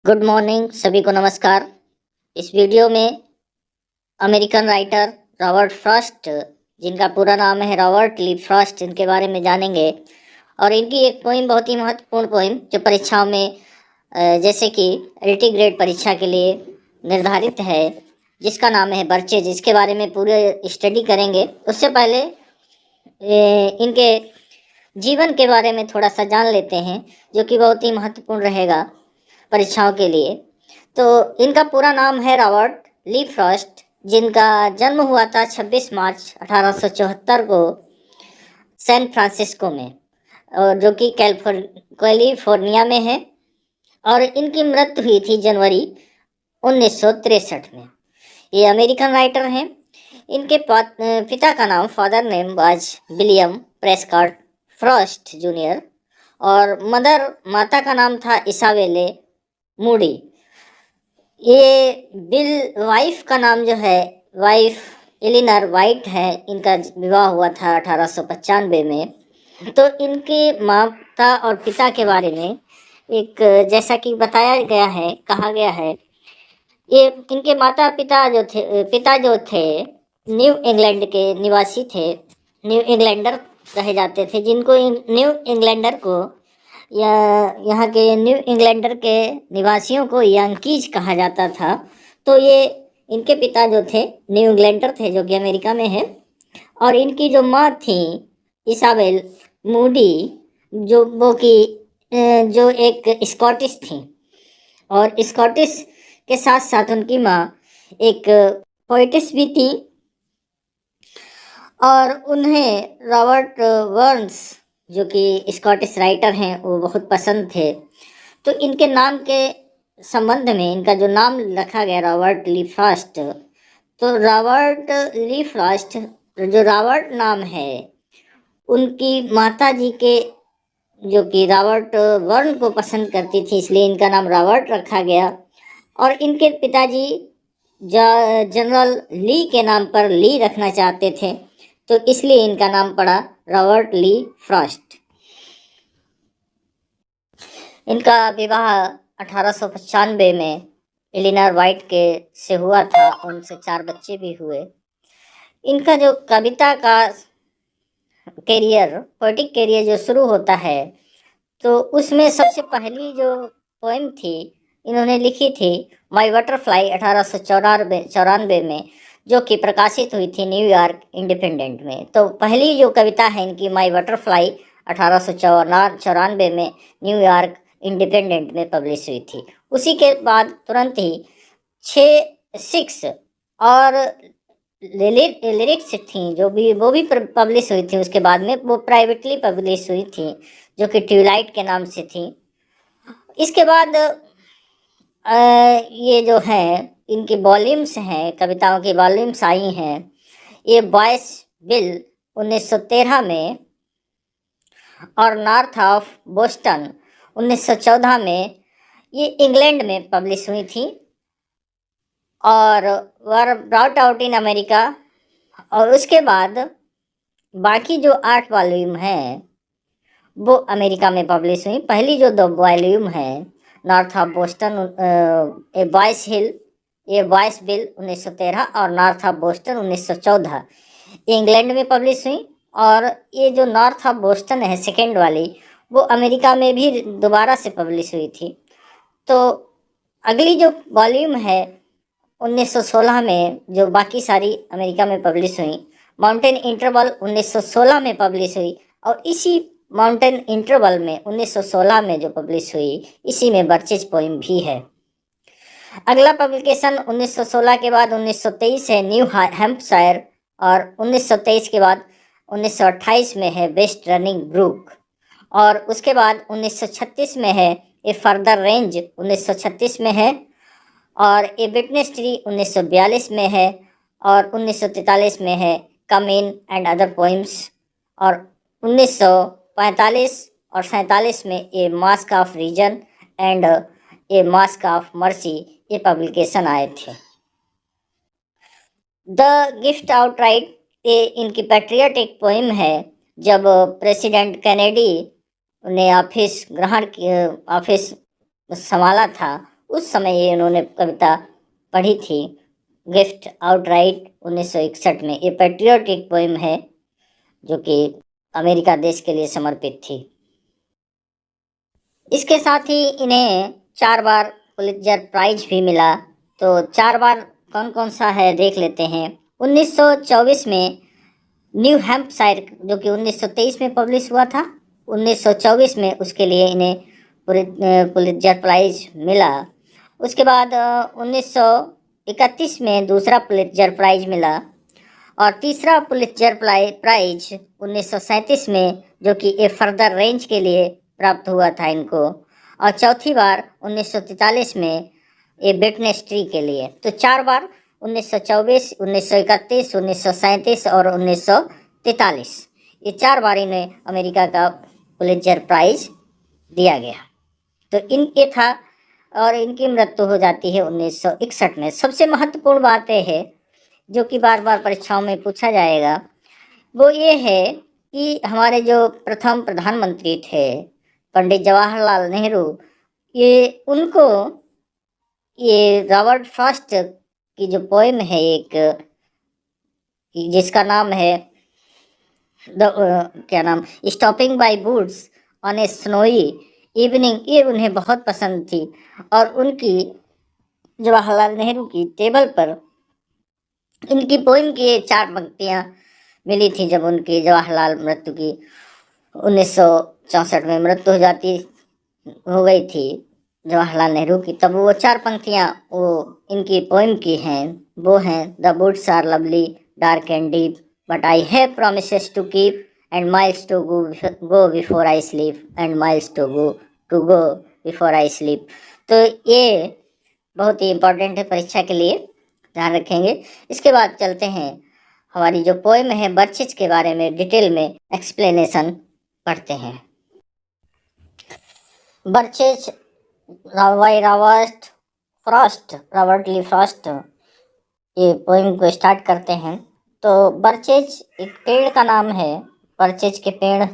Good morning, सभी को नमस्कार। इस वीडियो में अमेरिकन राइटर रॉबर्ट फ्रॉस्ट, जिनका पूरा नाम है रॉबर्ट ली फ्रॉस्ट, इनके बारे में जानेंगे। और इनकी एक पोइम, बहुत ही महत्वपूर्ण पोइम, जो परीक्षाओं में जैसे कि एलटी ग्रेड परीक्षा के लिए निर्धारित है, जिसका नाम है बर्चे, जिसके बारे में पूरे स्टडी करेंगे। उससे पहले इनके जीवन के बारे में थोड़ा सा जान लेते हैं, जो कि बहुत ही महत्वपूर्ण रहेगा परीक्षाओं के लिए। तो इनका पूरा नाम है रॉबर्ट ली फ्रॉस्ट, जिनका जन्म हुआ था 26 मार्च 1874 को सैन फ्रांसिस्को में, और जो कि कैलिफोर्निया में है। और इनकी मृत्यु हुई थी जनवरी 1963 में। ये अमेरिकन राइटर हैं। इनके पिता का नाम, father name was William Prescott Frost junior, और माता का नाम था इसाबेले मूडी। ये वाइफ का नाम जो है, वाइफ एलिनर वाइट है। इनका विवाह हुआ था 1895 में। तो इनके माता और पिता के बारे में एक, जैसा कि बताया गया है, कहा गया है, ये इनके पिता जो थे न्यू इंग्लैंड के निवासी थे। न्यू इंग्लैंडर कहे जाते थे, जिनको न्यू इंग्लैंडर को या यहाँ के न्यू इंग्लैंडर के निवासियों को यांकीज कहा जाता था। तो ये इनके पिता जो थे न्यू इंग्लैंडर थे, जो कि अमेरिका में है। और इनकी जो माँ थी इसाबेल मूडी, जो एक स्कॉटिश थी। और स्कॉटिश के साथ साथ उनकी माँ एक पोइटिस भी थी। और उन्हें रॉबर्ट बर्न्स, जो कि स्कॉटिश राइटर हैं, वो बहुत पसंद थे। तो इनके नाम के संबंध में इनका जो नाम रखा गया रॉबर्ट ली फ्रॉस्ट, तो रॉबर्ट ली फ्रॉस्ट, जो रॉबर्ट नाम है, उनकी माता जी के, जो कि रॉबर्ट बर्न को पसंद करती थी, इसलिए इनका नाम रॉबर्ट रखा गया। और इनके पिताजी जनरल ली के नाम पर ली रखना चाहते थे, तो इसलिए इनका नाम पड़ा रॉबर्ट ली फ्रॉस्ट। इनका विवाह 1895 में एलिनर वाइट के से हुआ था। उनसे 4 बच्चे भी हुए। इनका जो कविता का पोएटिक कैरियर जो शुरू होता है, तो उसमें सबसे पहली जो पोएम थी इन्होंने लिखी थी माई बटरफ्लाई 1894 में, जो कि प्रकाशित हुई थी न्यूयॉर्क इंडिपेंडेंट में। तो पहली जो कविता है इनकी, माई बटरफ्लाई, 1894 में न्यूयॉर्क इंडिपेंडेंट में पब्लिश हुई थी। उसी के बाद तुरंत ही 6 और लिरिक्स थी, वो भी पब्लिश हुई थी। उसके बाद में वो प्राइवेटली पब्लिश हुई थी, जो कि ट्यूलाइट के नाम से थी। इसके बाद ये जो है इनकी वॉल्यूम्स हैं, कविताओं की वॉल्यूम्स आई हैं। ये बॉयस बिल 1913 में, और नॉर्थ ऑफ बोस्टन 1914 में ये इंग्लैंड में पब्लिश हुई थी, और were brought out in America. और उसके बाद बाकी जो 8 वॉल्यूम हैं वो अमेरिका में पब्लिश हुई। पहली जो 2 वॉल्यूम है, north of Boston, a boy's will 1913 और नॉर्थ ऑफ बोस्टन 1914, ये इंग्लैंड में पब्लिश हुई। और ये जो नॉर्थ ऑफ बोस्टन है सेकेंड वाली, वो अमेरिका में भी दोबारा से पब्लिश हुई थी। तो अगली जो वॉल्यूम है 1916 में, जो बाकी सारी अमेरिका में पब्लिश हुई, माउंटेन इंटरवल 1916 में पब्लिश हुई। और इसी माउंटेन इंटरवल में 1916 में जो पब्लिश हुई, इसी में बर्चेज पोइम भी है। अगला पब्लिकेशन 1916 के बाद 1923 है न्यू हैम्पशायर, और 1923 के बाद 1928 में है वेस्ट रनिंग ब्रूक। और उसके बाद 1936 में है ए फर्दर रेंज, 1936 में है। और ए विटनेस ट्री 1942 में है। और 1943 में है come in and other poems. और 1945 और 47 में a masque of reason and a masque of mercy, ये पब्लिकेशन आए थे। द गिफ्ट आउटराइट, ये इनकी पैट्रियटिक पोइम है। जब प्रेसिडेंट कैनेडी ने ऑफिस संभाला था, उस समय ये उन्होंने कविता पढ़ी थी, गिफ्ट आउटराइट 1961 में। ये पैट्रियोटिक पोइम है जो कि अमेरिका देश के लिए समर्पित थी। इसके साथ ही इन्हें 4 बार पुलित्जर प्राइज भी मिला। तो 4 बार कौन कौन सा है देख लेते हैं। 1924 में न्यू हैम्पशायर, जो कि 1923 में पब्लिश हुआ था, 1924 में उसके लिए इन्हें पुलित्जर प्राइज मिला। उसके बाद 1931 में दूसरा पुलित्जर प्राइज मिला और तीसरा पुलित्जर प्राइज 1937 में, जो कि ए फर्दर रेंज के लिए प्राप्त हुआ था इनको, और चौथी बार 1943 में ए विटनेस ट्री के लिए। तो 4 बार 1924, 1931, 1937 और 1943, ये 4 बार इन्हें अमेरिका का पुलित्जर प्राइज दिया गया। तो ये था, और इनकी मृत्यु हो जाती है 1961 में। सबसे महत्वपूर्ण बात यह है, जो कि बार बार परीक्षाओं में पूछा जाएगा, वो ये है कि हमारे जो प्रथम प्रधानमंत्री थे पंडित जवाहरलाल नेहरू, ये उनको ये रॉबर्ट फ्रॉस्ट की जो पोएम है एक, जिसका नाम है क्या नाम, stopping by woods on a snowy evening, ये उन्हें बहुत पसंद थी। और उनकी जवाहरलाल नेहरू की टेबल पर इनकी पोइम की 4 पंक्तियाँ मिली थी। जब उनकी जवाहरलाल मृत्यु की 1964 में मृत्यु हो गई थी जवाहरलाल नेहरू की, तब वो 4 पंक्तियाँ वो इनकी पोइम की हैं। वो हैं, the woods are lovely dark and deep but I have promises to keep and miles to go before I sleep and miles to go before I sleep. तो ये बहुत ही इम्पोर्टेंट है परीक्षा के लिए, ध्यान रखेंगे। इसके बाद चलते हैं, हमारी जो पोएम है बर्चिज के बारे में डिटेल में एक्सप्लेनेशन पढ़ते हैं। बर्चिज बाय रॉबर्ट ली फ्रॉस्ट, ये पोएम को स्टार्ट करते हैं। तो बर्चिज एक पेड़ का नाम है। बर्चिज के पेड़,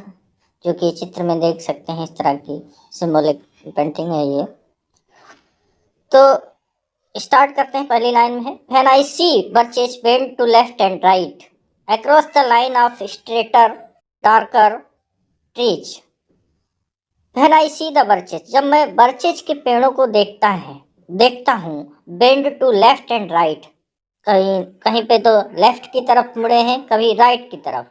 जो कि चित्र में देख सकते हैं, इस तरह की सिंबॉलिक पेंटिंग है ये। तो स्टार्ट करते हैं, पहली लाइन में है, when I see birches bend to left and right across the line of straighter darker trees. When I see the birches, जब मैं बर्चेज के पेड़ों को देखता हूँ, bend to left and right, कहीं कहीं पे तो लेफ्ट की तरफ मुड़े हैं, कभी राइट की तरफ।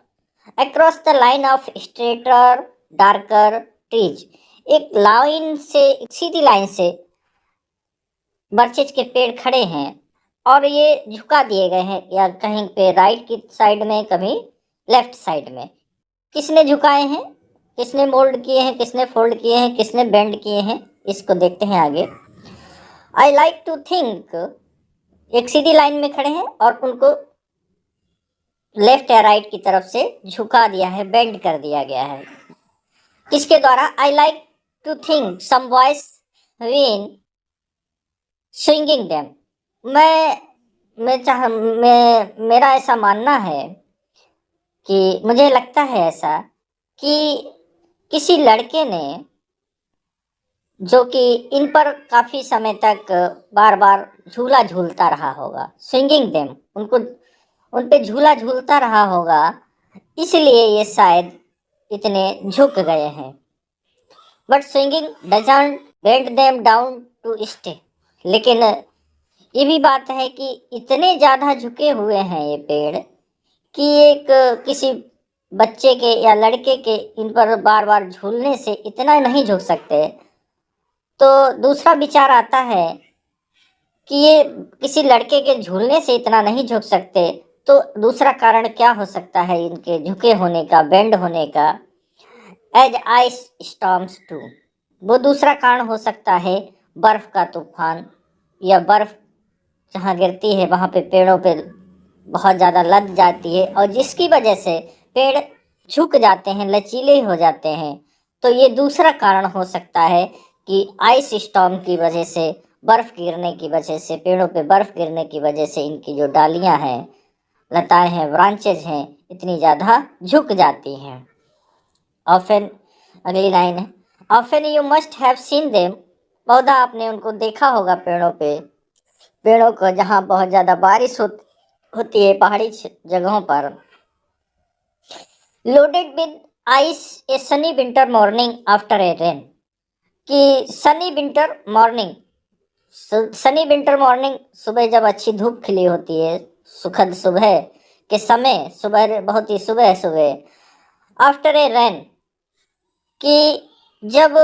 Across the line of straighter darker trees, एक लाइन से, एक सीधी लाइन से बर्चेज के पेड़ खड़े हैं और ये झुका दिए गए हैं, या कहीं पे राइट की साइड में, कभी लेफ्ट साइड में। किसने झुकाए हैं, किसने मोल्ड किए हैं, किसने फोल्ड किए हैं, किसने बेंड किए हैं, इसको देखते हैं आगे। आई लाइक टू थिंक, एक सीधी लाइन में खड़े हैं और उनको लेफ्ट या राइट की तरफ से झुका दिया है, बेंड कर दिया गया है। किसके द्वारा? I like to think some boys been swinging them, मेरा ऐसा मानना है कि मुझे लगता है ऐसा कि किसी लड़के ने, जो कि इन पर काफ़ी समय तक बार बार झूला झूलता रहा होगा, स्विंगिंग देम, उन पे झूला झूलता रहा होगा, इसलिए ये शायद इतने झुक गए हैं। But swinging doesn't bend them down to stay, लेकिन ये भी बात है कि इतने ज़्यादा झुके हुए हैं ये पेड़ कि एक किसी बच्चे के या लड़के के इन पर बार बार झूलने से इतना नहीं झुक सकते। तो दूसरा विचार आता है कि ये किसी लड़के के झूलने से इतना नहीं झुक सकते, तो दूसरा कारण क्या हो सकता है इनके झुके होने का, बेंड होने का? एज आइस स्टॉर्म्स टू, वो दूसरा कारण हो सकता है बर्फ़ का तूफान, या बर्फ़ जहाँ गिरती है वहाँ पे पेड़ों पे बहुत ज़्यादा लद जाती है और जिसकी वजह से पेड़ झुक जाते हैं, लचीले हो जाते हैं। तो ये दूसरा कारण हो सकता है कि आइस स्टॉर्म की वजह से, बर्फ़ गिरने की वजह से, पेड़ों पे बर्फ़ गिरने की वजह से इनकी जो डालियाँ हैं, लताएं हैं, ब्रांचेज हैं, इतनी ज़्यादा झुक जाती हैं। ऑफन, अगली लाइन है, often you must have seen them पौधा आपने उनको देखा होगा पेड़ों पे, पेड़ों को जहाँ बहुत ज़्यादा बारिश होती है पहाड़ी जगहों पर। Loaded with ice a sunny winter morning after a rain, कि sunny winter morning, sunny winter morning, सुबह जब अच्छी धूप खिली होती है, सुखद सुबह के समय, सुबह बहुत ही सुबह सुबह, आफ्टर ए रेन, कि जब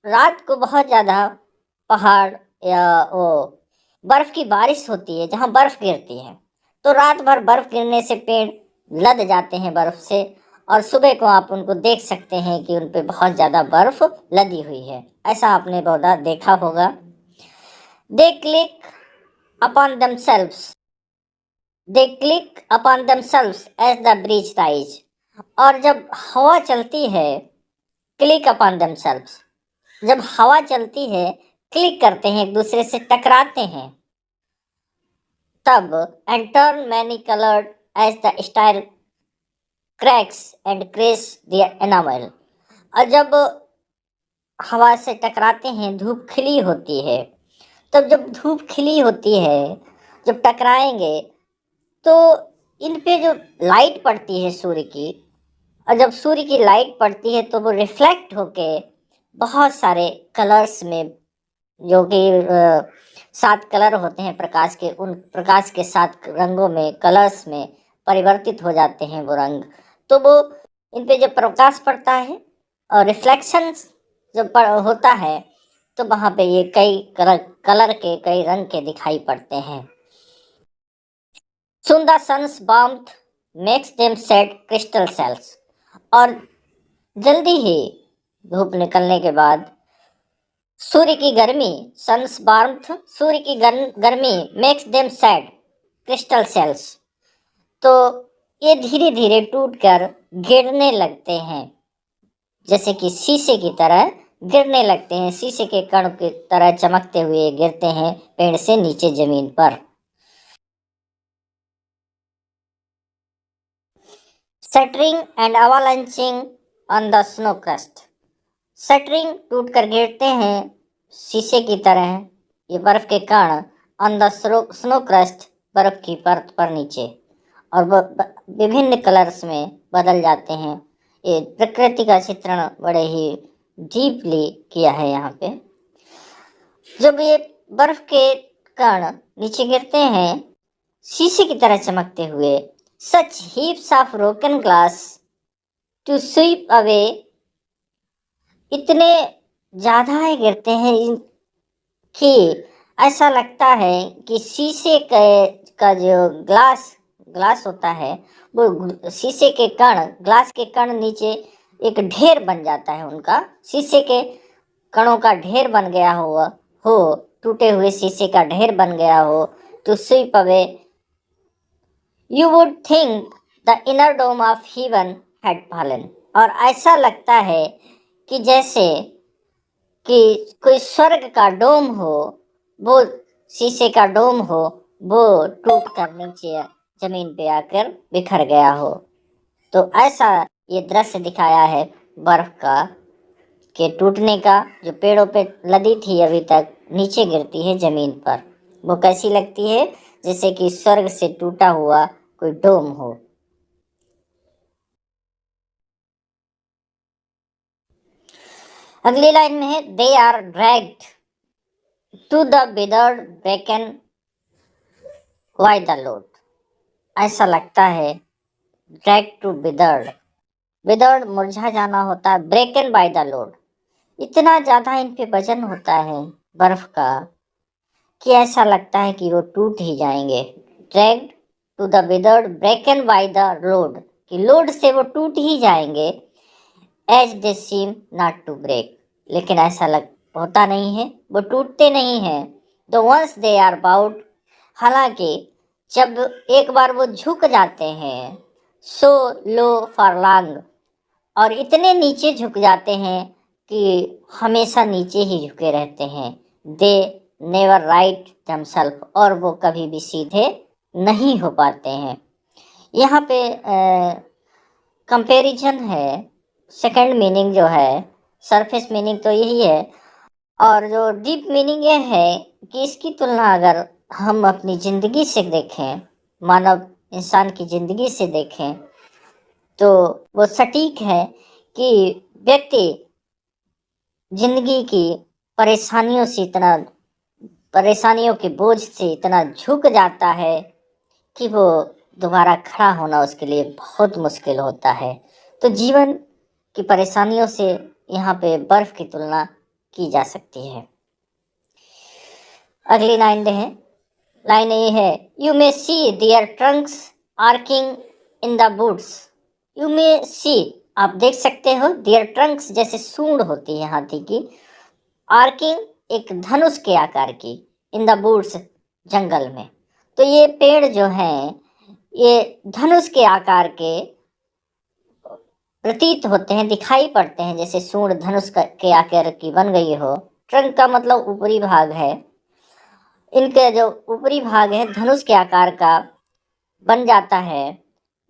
रात को बहुत ज़्यादा पहाड़ या वो बर्फ़ की बारिश होती है, जहाँ बर्फ़ गिरती है, तो रात भर बर्फ़ गिरने से पेड़ लद जाते हैं बर्फ़ से, और सुबह को आप उनको देख सकते हैं कि उन पे बहुत ज़्यादा बर्फ़ लदी हुई है। ऐसा आपने पौधा देखा होगा। They click upon themselves, they click upon themselves as the breeze rise, और जब हवा चलती है, क्लिक अपॉन themselves, जब हवा चलती है, क्लिक करते हैं, एक दूसरे से टकराते हैं, तब and turn many coloured as the style cracks and crazes the enamel, और जब हवा से टकराते हैं, धूप खिली होती है, तब जब धूप खिली होती है, जब टकराएंगे तो इन पे जो लाइट पड़ती है सूर्य की, और जब सूर्य की लाइट पड़ती है तो वो रिफ्लेक्ट होके बहुत सारे कलर्स में, जो कि 7 कलर होते हैं प्रकाश के, उन प्रकाश के 7 रंगों में, कलर्स में परिवर्तित हो जाते हैं वो रंग। तो वो इन पे जब प्रकाश पड़ता है और रिफ्लेक्शन जब होता है, तो वहाँ पे ये कई कलर के, कई रंग के दिखाई पड़ते हैं। Soon the sun's warmth makes them shed crystal cells, और जल्दी ही धूप निकलने के बाद सूर्य की गर्मी, सन्स वार्मथ, सूर्य की गर्मी makes them shed crystal shells, तो ये धीरे धीरे टूटकर गिरने लगते हैं, जैसे कि शीशे की तरह गिरने लगते हैं, शीशे के कण की तरह चमकते हुए गिरते हैं पेड़ से नीचे जमीन पर। Shattering and avalanching on the snow crust, shuttering टूट कर गिरते हैं शीशे की तरह ये बर्फ के कण, ऑन द स्नो क्रस्ट, बर्फ की परत पर नीचे, और विभिन्न कलर्स में बदल जाते हैं। ये प्रकृति का चित्रण बड़े ही डीपली किया है यहाँ पे। जब ये बर्फ के कण नीचे गिरते हैं शीशे की तरह चमकते हुए, such heaps of broken glass to sweep away, इतने ज़्यादा गिरते हैं कि ऐसा लगता है कि शीशे का जो ग्लास होता है, वो शीशे के कण, ग्लास के कण नीचे एक ढेर बन जाता है उनका, शीशे के कणों का ढेर बन गया हो, टूटे हुए शीशे का ढेर बन गया हो, तो sweep away you would think the inner dome of heaven had fallen, और ऐसा लगता है कि जैसे कि कोई स्वर्ग का डोम हो, वो शीशे का डोम हो, वो टूट कर नीचे जमीन पे आकर बिखर गया हो। तो ऐसा ये दृश्य दिखाया है बर्फ का, के टूटने का, जो पेड़ों पे लदी थी अभी तक नीचे गिरती है जमीन पर, वो कैसी लगती है, जैसे कि स्वर्ग से टूटा हुआ कोई डोम हो। अगली लाइन में है, they are dragged to the withered bracken by the load, ऐसा लगता है ड्रैग टू विदर्ड मुरझा जाना होता है, ब्रेकन बाय द लोड, इतना ज़्यादा इन पे वजन होता है बर्फ का कि ऐसा लगता है कि वो टूट ही जाएंगे। Dragged to the withered bracken by the load, कि लोड से वो टूट ही जाएंगे। As they seem not to break, लेकिन ऐसा होता नहीं है, वो टूटते नहीं हैं। The once they are bowed, हालांकि जब एक बार वो झुक जाते हैं, सो लो फॉर लॉन्ग, और इतने नीचे झुक जाते हैं कि हमेशा नीचे ही झुके रहते हैं। दे नेवर राइट दमसेल्फ, और वो कभी भी सीधे नहीं हो पाते हैं। यहाँ पे कंपैरिजन है, सेकंड मीनिंग जो है, सरफेस मीनिंग तो यही है, और जो डीप मीनिंग ये है कि इसकी तुलना अगर हम अपनी ज़िंदगी से देखें, मानव इंसान की ज़िंदगी से देखें, तो वो सटीक है कि व्यक्ति ज़िंदगी की परेशानियों के बोझ से इतना झुक जाता है कि वो दोबारा खड़ा होना उसके लिए बहुत मुश्किल होता है। तो जीवन की परेशानियों से यहाँ पे बर्फ की तुलना की जा सकती है। अगली लाइन ये है, you may see their trunks arching in the woods. You may see, आप देख सकते हो, देयर ट्रंक्स जैसे सूंड होती है हाथी की, आर्किंग एक धनुष के आकार की, इन द वुड्स जंगल में। तो ये पेड़ जो हैं ये धनुष के आकार के प्रतीत होते हैं, दिखाई पड़ते हैं, जैसे सूंड धनुष के आकार की बन गई हो। ट्रंक का मतलब ऊपरी भाग है, इनके जो ऊपरी भाग है धनुष के आकार का बन जाता है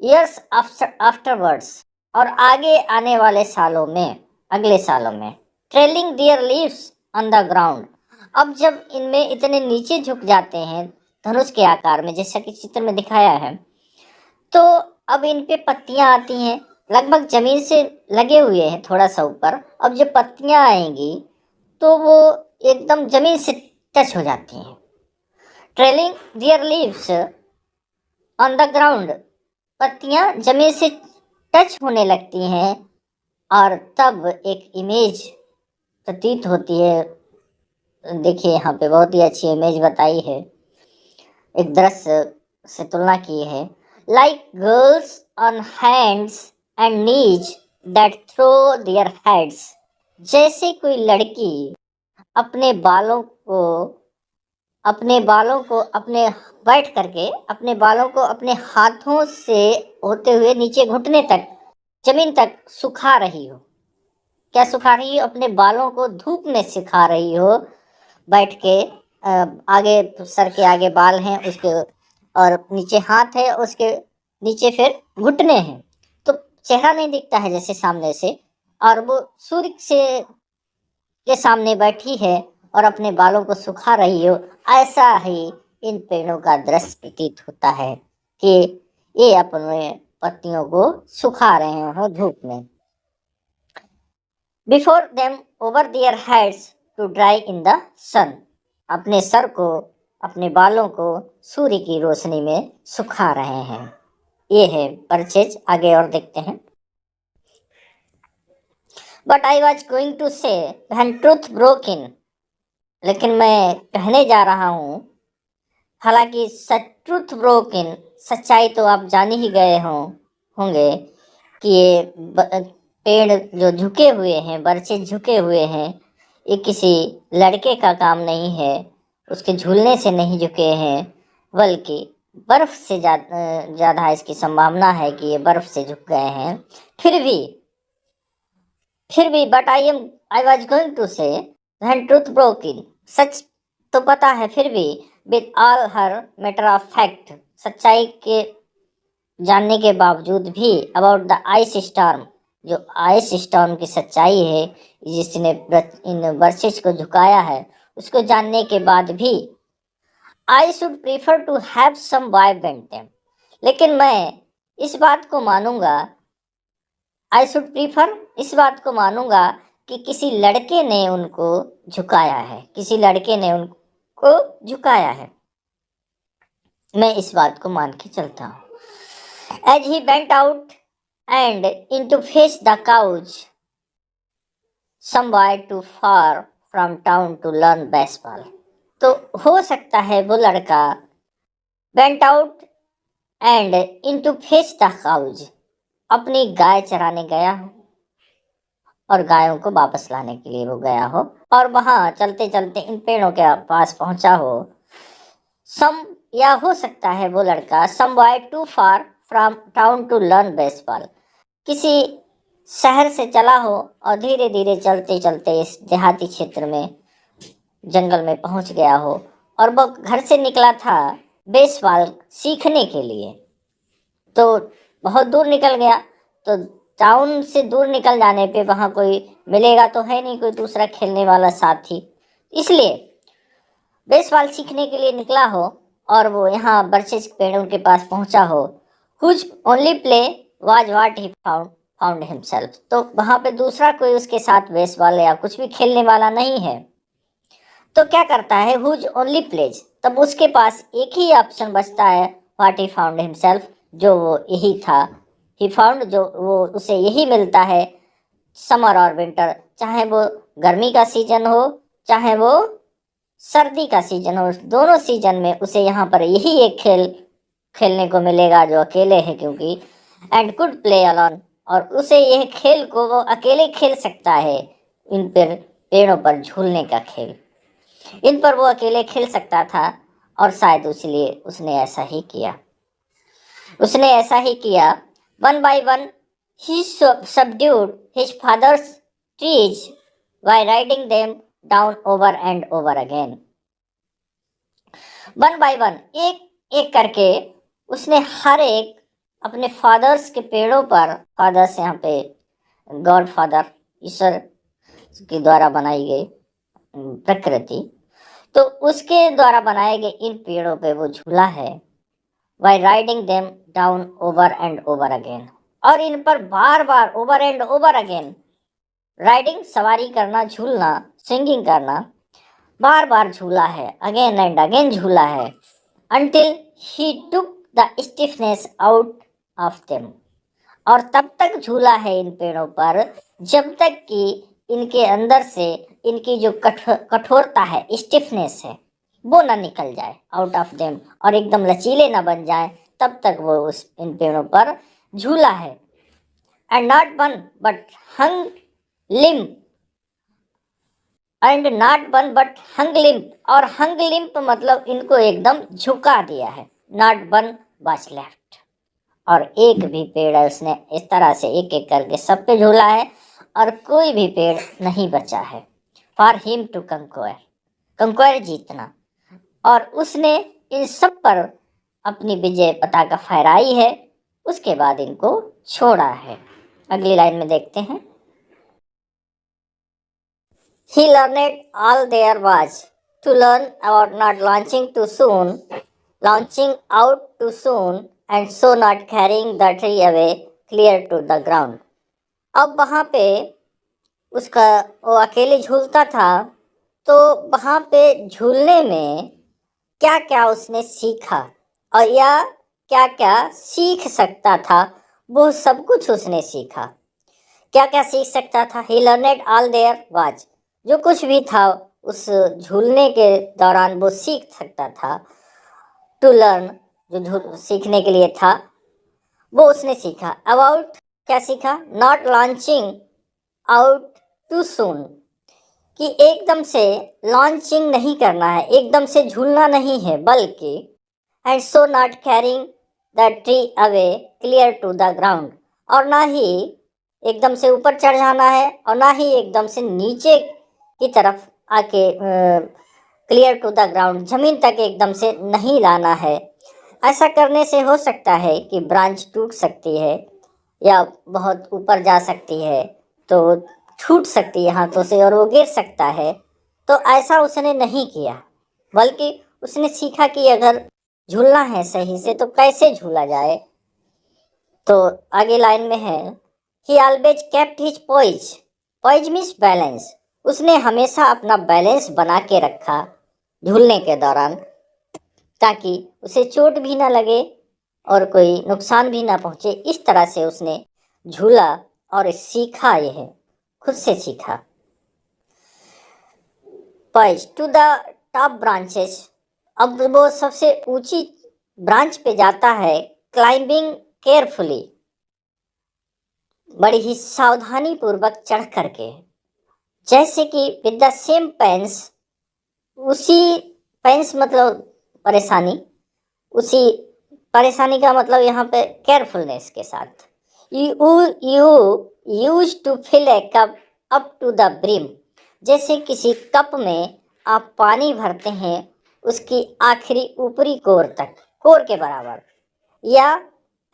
ईयर्स आफ्टरवर्ड्स, और आगे आने वाले सालों में, अगले सालों में, trailing there leaves on the ground. अब जब इनमें इतने नीचे झुक जाते हैं धनुष के आकार में, जैसा कि चित्र में दिखाया है, तो अब इन पे पत्तियां आती हैं, लगभग जमीन से लगे हुए हैं थोड़ा सा ऊपर। अब जब पत्तियां आएंगी तो वो एकदम जमीन से टच हो जाती हैं। Trailing there leaves on the ground, पत्तियां जमीन से टच होने लगती हैं और तब एक इमेज प्रतीत होती है। देखिए यहाँ पे बहुत ही अच्छी इमेज बताई है, एक दृश्य से तुलना की है। Like girls on hands and knees that throw their heads, जैसे कोई लड़की अपने बालों को अपने बैठ करके अपने बालों को अपने हाथों से होते हुए नीचे घुटने तक जमीन तक सुखा रही हो। क्या सुखा रही हो? अपने बालों को धूप में सुखा रही हो बैठ के। आगे सर के आगे बाल हैं उसके, और नीचे हाथ है, उसके नीचे फिर घुटने हैं, तो चेहरा नहीं दिखता है जैसे सामने से, और वो सूर्य से के सामने बैठी है और अपने बालों को सुखा रही हो। ऐसा ही इन पेड़ों का दृश्य प्रतीत होता है कि ये अपने पत्तियों को सुखा रहे हो धूप में। Before them over their heads to dry in the sun, अपने सर को, अपने बालों को सूर्य की रोशनी में सुखा रहे हैं। ये है परचेज। आगे और देखते हैं। But I was going to say when truth broke in, लेकिन मैं कहने जा रहा हूँ, हालांकि ट्रूथ ब्रोक इन, सच्चाई तो आप जान ही गए होंगे कि ये पेड़ जो झुके हुए हैं, बरछे झुके हुए हैं, ये किसी लड़के का काम नहीं है, उसके झूलने से नहीं झुके हैं, बल्कि बर्फ से ज़्यादा इसकी संभावना है कि ये बर्फ से झुक गए हैं। फिर भी but I was going to say when truth broke in, सच तो पता है फिर भी, with all her matter of fact, सच्चाई के जानने के बावजूद भी, अबाउट द आइस स्टॉर्म, जो आइस स्टॉर्म की सच्चाई है, जिसने इन वर्सेस को झुकाया है, उसको जानने के बाद भी, I should prefer to have some boy bent them, लेकिन मैं इस बात को मानूंगा, आई शुड प्रीफर, इस बात को मानूंगा कि किसी लड़के ने उनको झुकाया है, किसी लड़के ने उनको झुकाया है। मैं इस बात को मान के चलता हूँ। As he bent out and in to face the couch, some boy too far from town to learn baseball, तो हो सकता है वो लड़का bent out and in to face the couch, अपनी गाय चराने गया हो और गायों को वापस लाने के लिए वो गया हो, और वहाँ चलते चलते इन पेड़ों के पास पहुँचा हो। सम, या हो सकता है वो लड़का, some boy too far from town to learn baseball, किसी शहर से चला हो और धीरे धीरे चलते चलते इस देहाती क्षेत्र में, जंगल में पहुँच गया हो, और वो घर से निकला था बेसबॉल सीखने के लिए, तो बहुत दूर निकल गया। तो टाउन से दूर निकल जाने पे वहाँ कोई मिलेगा तो है नहीं, कोई दूसरा खेलने वाला साथी, इसलिए बेसबॉल सीखने के लिए निकला हो और वो यहाँ बर्चेस पेड़ों के पास पहुंचा हो, whose only play was what he found himself, तो वहां पे दूसरा कोई उसके साथ बेसबॉल या कुछ भी खेलने वाला नहीं है। तो क्या करता है, हुज ओनली प्लेज, तब उसके पास एक ही ऑप्शन बचता है, व्हाट ही फाउंड हिमसेल्फ, जो वो यही था, ही फाउंड, जो वो उसे यही मिलता है, समर और विंटर, चाहे वो गर्मी का सीजन हो चाहे वो सर्दी का सीजन हो, दोनों सीजन में उसे यहाँ पर यही एक खेल खेलने को मिलेगा जो अकेले है, क्योंकि एंड कुड प्ले अलॉन, और उसे यह खेल को वो अकेले खेल सकता है, इन पर पेड़ों पर झूलने का खेल, इन पर वो अकेले खेल सकता था। और शायद इसलिए उसने ऐसा ही किया, उसने ऐसा ही किया। One by one he subdued his father's trees by riding them down over and over again. One by one, एक एक करके उसने हर एक अपने फादर्स के पेड़ों पर, फादर्स यहाँ पे गॉड फादर, ईश्वर के द्वारा बनाई गई प्रकृति, तो उसके द्वारा बनाए गए इन पेड़ों पे वो झूला है, by riding them down over and over again, और इन पर बार बार over and over again, riding सवारी करना, झूलना, स्विंगिंग करना, बार बार झूला है, अगेन एंड अगेन झूला है, until he took the stiffness out of them, और तब तक झूला है इन पेड़ों पर जब तक कि इनके अंदर से इनकी जो कठोरता है, स्टिफनेस है, वो ना निकल जाए, आउट ऑफ देम, और एकदम लचीले ना बन जाए, तब तक वो उस इन पेड़ों पर झूला है। And not one but hung limp, and not one but hung limp, और हंग लिम्प मतलब इनको एकदम झुका दिया है, नॉट वन वाज लेफ्ट, और एक भी पेड़ है उसने इस तरह से एक एक करके सब पे झूला है और कोई भी पेड़ नहीं बचा है, फॉर हिम टू कंक्वायर, कंक्वायर जीतना, और उसने इन सब पर अपनी विजय पताका फहराई है, उसके बाद इनको छोड़ा है। अगली लाइन में देखते हैं, he learned all there was to learn about not launching too soon, launching out too soon, and so not carrying the tree away clear to the ground. अब वहाँ पे उसका, वो अकेले झूलता था, तो वहाँ पे झूलने में क्या क्या उसने सीखा और या क्या क्या सीख सकता था, वो सब कुछ उसने सीखा। क्या क्या सीख सकता था, he learned all there was, जो कुछ भी था उस झूलने के दौरान वो सीख सकता था, टू लर्न, जो सीखने के लिए था वो उसने सीखा। अबाउट, क्या सीखा, not launching out too soon, कि एकदम से लॉन्चिंग नहीं करना है, एकदम से झूलना नहीं है, बल्कि and so not carrying the tree away clear to the ground, और ना ही एकदम से ऊपर चढ़ जाना है और ना ही एकदम से नीचे की तरफ आके क्लियर टू द ग्राउंड, जमीन तक एकदम से नहीं लाना है। ऐसा करने से हो सकता है कि ब्रांच टूट सकती है या बहुत ऊपर जा सकती है, तो छूट सकती है हाथों से और वो गिर सकता है। तो ऐसा उसने नहीं किया, बल्कि उसने सीखा कि अगर झूलना है सही से तो कैसे झूला जाए। तो आगे लाइन में है, ही always kept his पोइज, पोइज means balance, उसने हमेशा अपना बैलेंस बना के रखा झूलने के दौरान, ताकि उसे चोट भी ना लगे और कोई नुकसान भी ना पहुँचे। इस तरह से उसने झूला और सीखा, यह खुद से सीखा। Poise to the top branches, अब वो सबसे ऊंची ब्रांच पे जाता है, क्लाइंबिंग केयरफुली, बड़ी ही सावधानी पूर्वक चढ़ करके, जैसे कि विद द सेम पेंस, उसी पेंस मतलब परेशानी, उसी परेशानी का मतलब यहाँ पे केयरफुलनेस के साथ, you use to fill a cup up to the brim, जैसे किसी कप में आप पानी भरते हैं उसकी आखिरी ऊपरी कोर तक, कोर के बराबर, या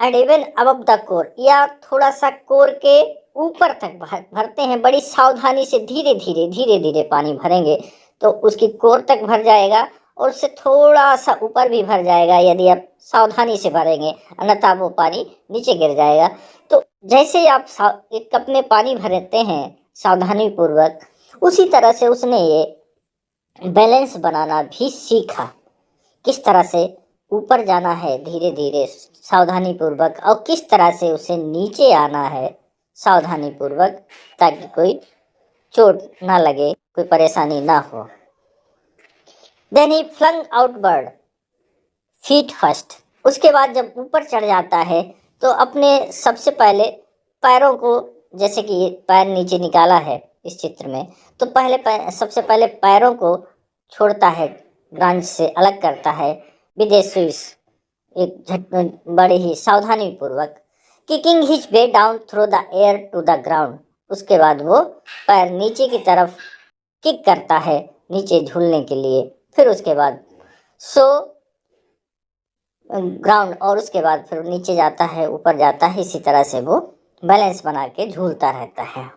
and even above the core, या थोड़ा सा कोर के ऊपर तक भरते हैं। बड़ी सावधानी से धीरे धीरे धीरे धीरे पानी भरेंगे तो उसकी कोर तक भर जाएगा और उससे थोड़ा सा ऊपर भी भर जाएगा यदि आप सावधानी से भरेंगे, अन्यथा वो पानी नीचे गिर जाएगा। तो जैसे ही आप एक कप में पानी भरते हैं सावधानी पूर्वक, उसी तरह से उसने ये बैलेंस बनाना भी सीखा, किस तरह से ऊपर जाना है धीरे धीरे सावधानी पूर्वक और किस तरह से उसे नीचे आना है सावधानी पूर्वक, ताकि कोई चोट ना लगे, कोई परेशानी ना हो। Then he flung outward feet first. उसके बाद जब ऊपर चढ़ जाता है तो अपने सबसे पहले पैरों को, जैसे कि पैर नीचे निकाला है इस चित्र में, तो सबसे पहले पैरों को छोड़ता है, ग्रांज से अलग करता है विद ए स्विश, एक बड़े ही सावधानी पूर्वक। Kicking his way down through the air to the ground. उसके बाद वो पैर नीचे की तरफ किक करता है नीचे झूलने के लिए, फिर उसके बाद ग्राउंड, और उसके बाद फिर नीचे जाता है, ऊपर जाता है। इसी तरह से वो बैलेंस बना के झूलता रहता है।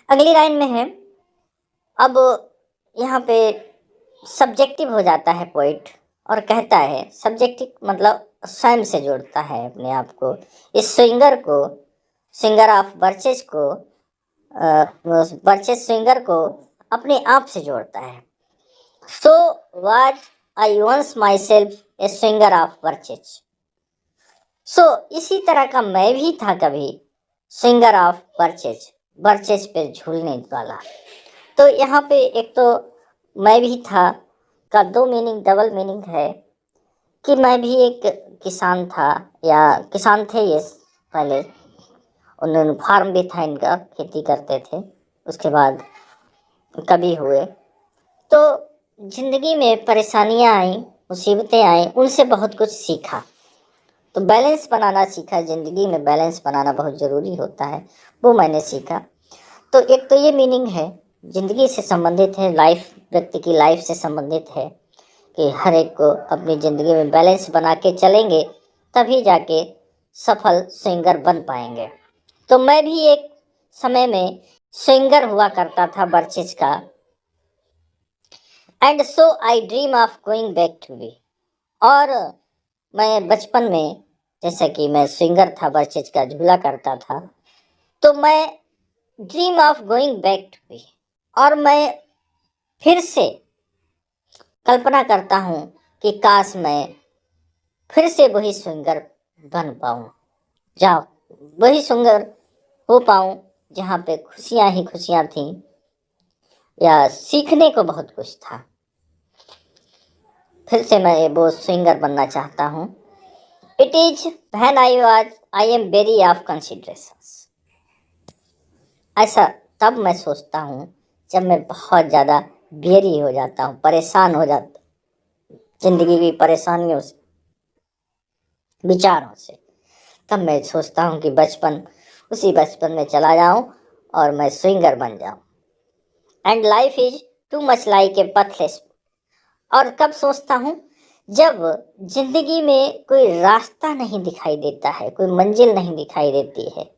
अगली लाइन में है, अब यहाँ पे सब्जेक्टिव हो जाता है पोइट और कहता है, सब्जेक्टिव मतलब स्वयं से जोड़ता है अपने आप को, इस सिंगर ऑफ बर्चेस को, बर्चेस स्विंगर को अपने आप से जोड़ता है। So was I once myself a swinger of birches. So इसी तरह का मैं भी था कभी स्विंगर ऑफ बर्चेस पे झूलने वाला। तो यहाँ पे एक तो मैं भी था का दो मीनिंग, डबल मीनिंग है कि मैं भी एक किसान था, या किसान थे ये पहले, उन्होंने फार्म भी था इनका, खेती करते थे, उसके बाद कभी हुए। तो जिंदगी में परेशानियां आई, मुसीबतें आई, उनसे बहुत कुछ सीखा, तो बैलेंस बनाना सीखा। ज़िंदगी में बैलेंस बनाना बहुत ज़रूरी होता है, वो मैंने सीखा। तो एक तो ये मीनिंग है, ज़िंदगी से संबंधित है, लाइफ, व्यक्ति की लाइफ से संबंधित है कि हर एक को अपनी ज़िंदगी में बैलेंस बना के चलेंगे तभी जाके सफल सिंगर बन पाएंगे। तो मैं भी एक समय में सिंगर हुआ करता था बर्चेस का। And so I dream of going back to be. और मैं बचपन में, जैसा कि मैं सिंगर था, बर्चेस का झूला करता था, तो मैं dream of going back to be, और मैं फिर से कल्पना करता हूँ कि काश मैं फिर से वही सिंगर बन पाऊँ, जाओ वही सिंगर हो पाऊँ जहाँ पे खुशियाँ ही खुशियाँ थीं, या सीखने को बहुत कुछ था। फिर से मैं वो सिंगर बनना चाहता हूँ। It is when I am very of considerations. ऐसा तब मैं सोचता हूँ जब मैं बहुत ज़्यादा वेरी हो जाता हूँ, परेशान हो जाता, जिंदगी की परेशानियों से, विचारों से, तब मैं सोचता हूँ कि उसी बचपन में चला जाऊँ और मैं सिंगर बन जाऊँ। And life is too much like a pathless. और कब सोचता हूँ, जब जिंदगी में कोई रास्ता नहीं दिखाई देता है, कोई मंजिल नहीं दिखाई देती है,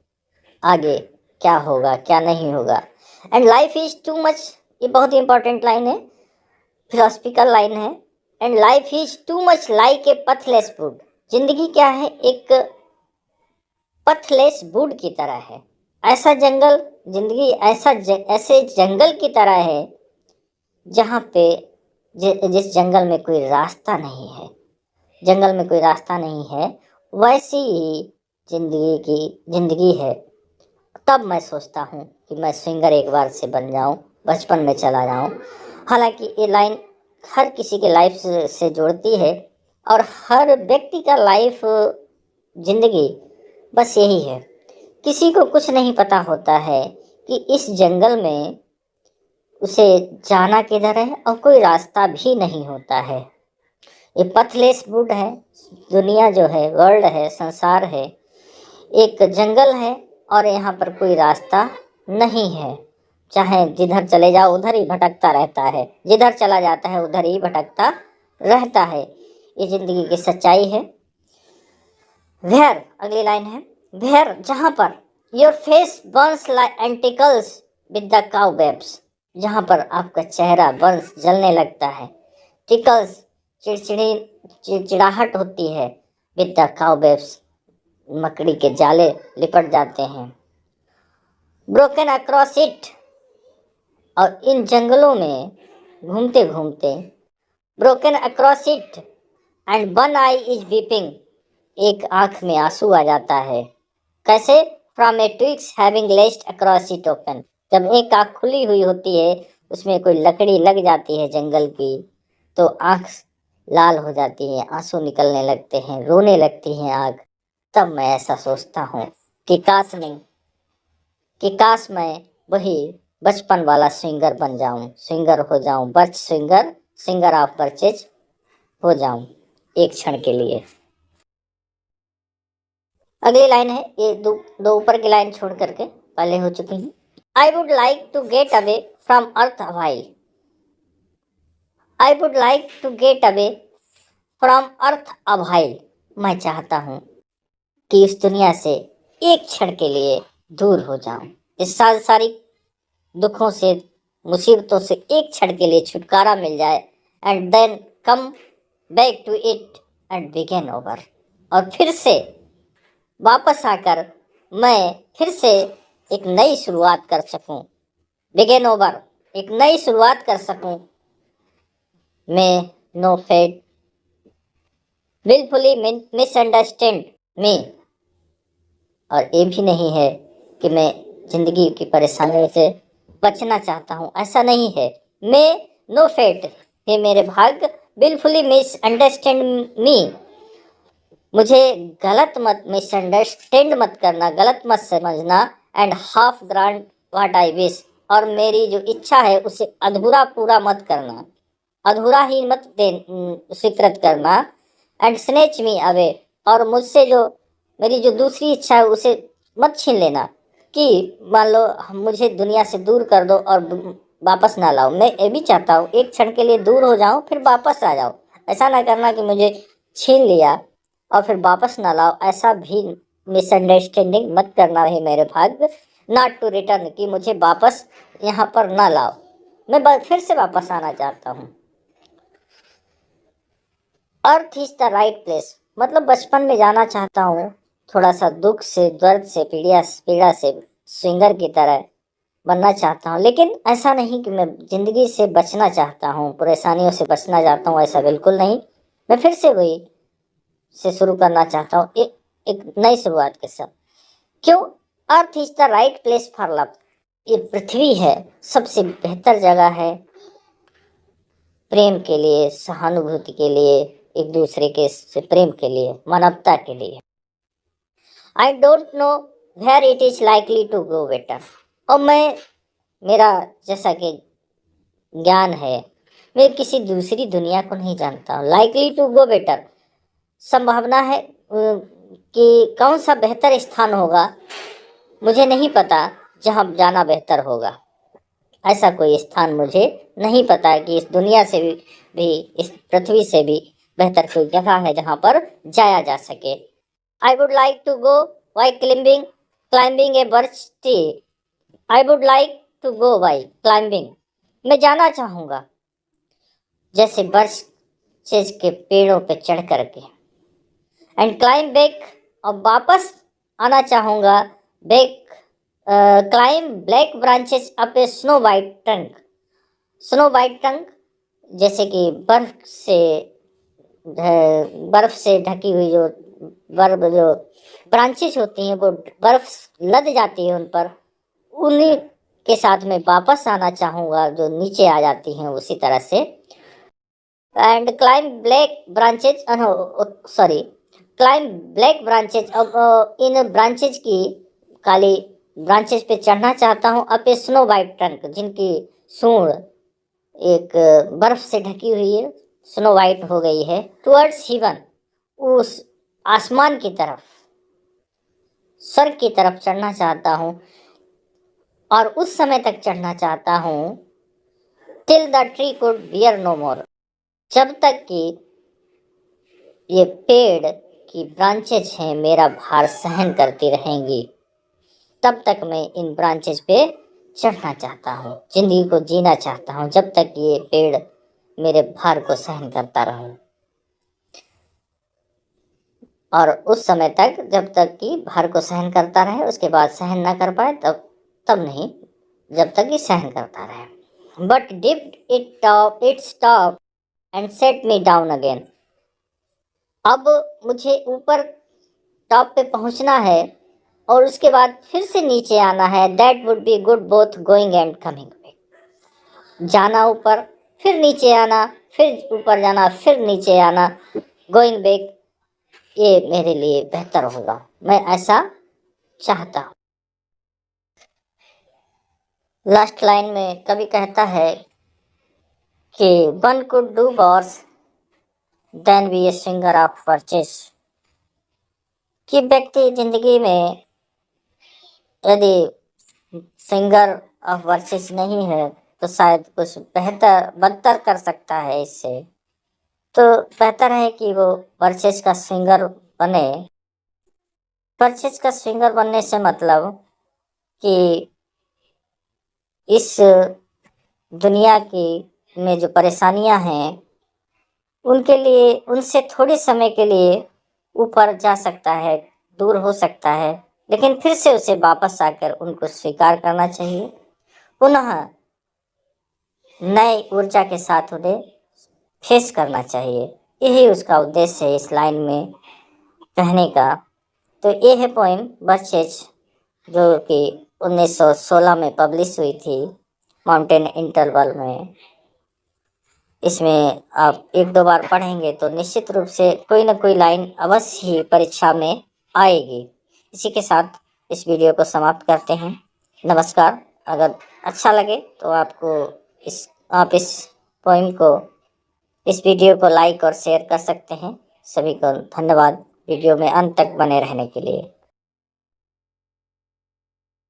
आगे क्या होगा क्या नहीं होगा। And life is too much, ये बहुत ही इंपॉर्टेंट लाइन है, फिलोसफिकल लाइन है। And life is too much like a pathless wood. जिंदगी क्या है, एक पथलेस वुड की तरह है। ऐसा जंगल, जिंदगी ऐसे जंगल की तरह है जहाँ पे जिस जंगल में कोई रास्ता नहीं है, जंगल में कोई रास्ता नहीं है, वैसी ही जिंदगी है। तब मैं सोचता हूँ कि मैं सिंगर एक बार से बन जाऊँ, बचपन में चला जाऊँ। हालांकि ये लाइन हर किसी के लाइफ से जोड़ती है, और हर व्यक्ति का लाइफ, जिंदगी बस यही है। किसी को कुछ नहीं पता होता है कि इस जंगल में उसे जाना किधर है, और कोई रास्ता भी नहीं होता है। ये पथलेस वुड है, दुनिया जो है, वर्ल्ड है, संसार है, एक जंगल है, और यहाँ पर कोई रास्ता नहीं है। चाहे जिधर चले जाओ उधर ही भटकता रहता है, जिधर चला जाता है उधर ही भटकता रहता है। ये जिंदगी की सच्चाई है। वेयर, अगली लाइन है, वेयर, जहाँ पर your face burns like and tickles with the cobwebs. जहाँ पर आपका चेहरा बर्न्स जलने लगता है। टिकल्स चिड़चिड़ाहट होती है। विद द काउबेब्स मकड़ी के जाले लिपट जाते हैं। ब्रोकन अक्रॉस इट, और इन जंगलों में घूमते घूमते, broken across it and one I is weeping, एक आंख में आंसू आ जाता है। कैसे? From A twigs having लेस्ड across it open, जब एक आंख खुली हुई होती है, उसमें कोई लकड़ी लग जाती है जंगल की, तो आंख लाल हो जाती है, आंसू निकलने लगते हैं, रोने लगती है आंख। तब मैं ऐसा सोचता हूँ कि काश मैं वही बचपन वाला स्विंगर बन जाऊं, स्विंगर हो जाऊं, बर्च स्विंगर, सिंगर ऑफ बर्चेज हो जाऊं एक क्षण के लिए। अगली लाइन है, ये दो ऊपर की लाइन छोड़ करके पहले हो चुकी है। I would like to get away from earth awhile, I would like to get away from earth awhile, मैं चाहता हूँ कि इस दुनिया से एक क्षण के लिए दूर हो जाऊं, इस सांसारिक दुखों से, मुसीबतों से एक क्षण के लिए छुटकारा मिल जाए। And then come back to it and begin over, और फिर से वापस आकर मैं फिर से एक नई शुरुआत कर सकूं। बिगिन ओवर, एक नई शुरुआत कर सकूं। May no fate willfully misunderstand me, और ये भी नहीं है कि मैं जिंदगी की परेशानियों से बचना चाहता हूँ, ऐसा नहीं है। मैं नो फेट, ये मेरे भाग्य, बिलफुली मिसअंडरस्टैंड मी, मुझे गलत मत मिसअंडरस्टैंड मत करना, गलत मत समझना। And half grant what I wish, और मेरी जो इच्छा है उसे अधूरा पूरा मत करना, अधूरा ही मत स्वीकृत करना। एंड स्नेच मी अवे, और मुझसे जो मेरी जो दूसरी इच्छा है उसे मत छीन लेना, कि मान लो मुझे दुनिया से दूर कर दो और वापस ना लाओ। मैं ये भी चाहता हूँ एक क्षण के लिए दूर हो जाऊँ फिर वापस आ जाओ, ऐसा ना करना कि मुझे छीन लिया और फिर वापस ना लाओ, ऐसा भी मिसअंडरस्टैंडिंग मत करना है मेरे भाग्य। नॉट टू रिटर्न, कि मुझे वापस यहाँ पर ना लाओ, मैं फिर से वापस आना चाहता हूँ। Earth is the right place, मतलब बचपन में जाना चाहता हूँ, थोड़ा सा दुख से, दर्द से, पीड़ा से स्विंगर की तरह बनना चाहता हूँ। लेकिन ऐसा नहीं कि मैं जिंदगी से बचना चाहता हूँ, परेशानियों से बचना चाहता हूँ, ऐसा बिल्कुल नहीं। मैं फिर से वही से शुरू करना चाहता हूँ, एक नई शुरुआत के साथ। क्यों? Earth is the right place for love, ये पृथ्वी है सबसे बेहतर जगह है प्रेम के लिए, सहानुभूति के लिए, एक दूसरे के से प्रेम के लिए, मानवता के लिए। I don't know where it is likely to go better, और मेरा जैसा कि ज्ञान है, मैं किसी दूसरी दुनिया को नहीं जानता हूँ। लाइकली टू गो बेटर, संभावना है कि कौन सा बेहतर स्थान होगा, मुझे नहीं पता जहाँ जाना बेहतर होगा। ऐसा कोई स्थान मुझे नहीं पता है कि इस दुनिया से भी इस पृथ्वी से भी बेहतर कोई जगह है जहाँ पर जाया जा सके। I would like to go by climbing a birch tree, I would like to go by climbing, मैं जाना चाहूँगा जैसे बर्च के पेड़ों पे चढ़ करके। एंड क्लाइंब बैक, और वापस आना चाहूँगा back, climb black branches up a snow white trunk, snow white trunk जैसे कि बर्फ से ढकी हुई जो ब्रांचेस होती हैं, वो बर्फ लद जाती है उन पर, उन्हीं के साथ में वापस आना चाहूँगा जो नीचे आ जाती हैं उसी तरह से। And climb black branches, sorry, climb black branches, अब इन ब्रांचेज की काली ब्रांचेज पे चढ़ना चाहता हूँ। Up a snow white trunk, जिनकी सूंड एक बर्फ से ढकी हुई है, स्नो वाइट हो गई है। टुवर्ड्स हेवन, उस आसमान की तरफ, स्वर्ग की तरफ चढ़ना चाहता हूँ, और उस समय तक चढ़ना चाहता हूँ till the tree could bear no more, जब तक कि ये पेड़ की ब्रांचेज हैं मेरा भार सहन करती रहेंगी, तब तक मैं इन ब्रांचेज पे चढ़ना चाहता हूँ, जिंदगी को जीना चाहता हूँ जब तक ये पेड़ मेरे भार को सहन करता रहे, और उस समय तक जब तक कि भार को सहन करता रहे, उसके बाद सहन ना कर पाए तब नहीं, जब तक ये सहन करता रहे। But dipped it stop and set me down again. अब मुझे ऊपर टॉप पे पहुंचना है और उसके बाद फिर से नीचे आना है। That would be good both going and coming back. जाना ऊपर, फिर नीचे आना, फिर ऊपर जाना, फिर नीचे आना, गोइंग बैक, ये मेरे लिए बेहतर होगा, मैं ऐसा चाहता हूँ। लास्ट लाइन में कवि कहता है कि one could do worse than be a singer of birches, कि व्यक्ति जिंदगी में यदि सिंगर ऑफ वर्चेस नहीं है तो शायद कुछ बेहतर बदतर कर सकता है इससे। तो बेहतर है कि वो वर्चेस का सिंगर बने। वर्चेस का सिंगर बनने से मतलब कि इस दुनिया की में जो परेशानियां हैं उनके लिए, उनसे थोड़े समय के लिए ऊपर जा सकता है, दूर हो सकता है, लेकिन फिर से उसे वापस आकर उनको स्वीकार करना चाहिए, पुनः नए ऊर्जा के साथ उन्हें फेस करना चाहिए। यही उसका उद्देश्य है इस लाइन में कहने का। तो ये है पोएम वर्चेज, जो कि 1916 में पब्लिश हुई थी माउंटेन इंटरवल में। इसमें आप एक दो बार पढ़ेंगे तो निश्चित रूप से कोई ना कोई लाइन अवश्य ही परीक्षा में आएगी। इसी के साथ इस वीडियो को समाप्त करते हैं। नमस्कार। अगर अच्छा लगे तो आप इस पोएम को, इस वीडियो को लाइक और शेयर कर सकते हैं। सभी को धन्यवाद वीडियो में अंत तक बने रहने के लिए।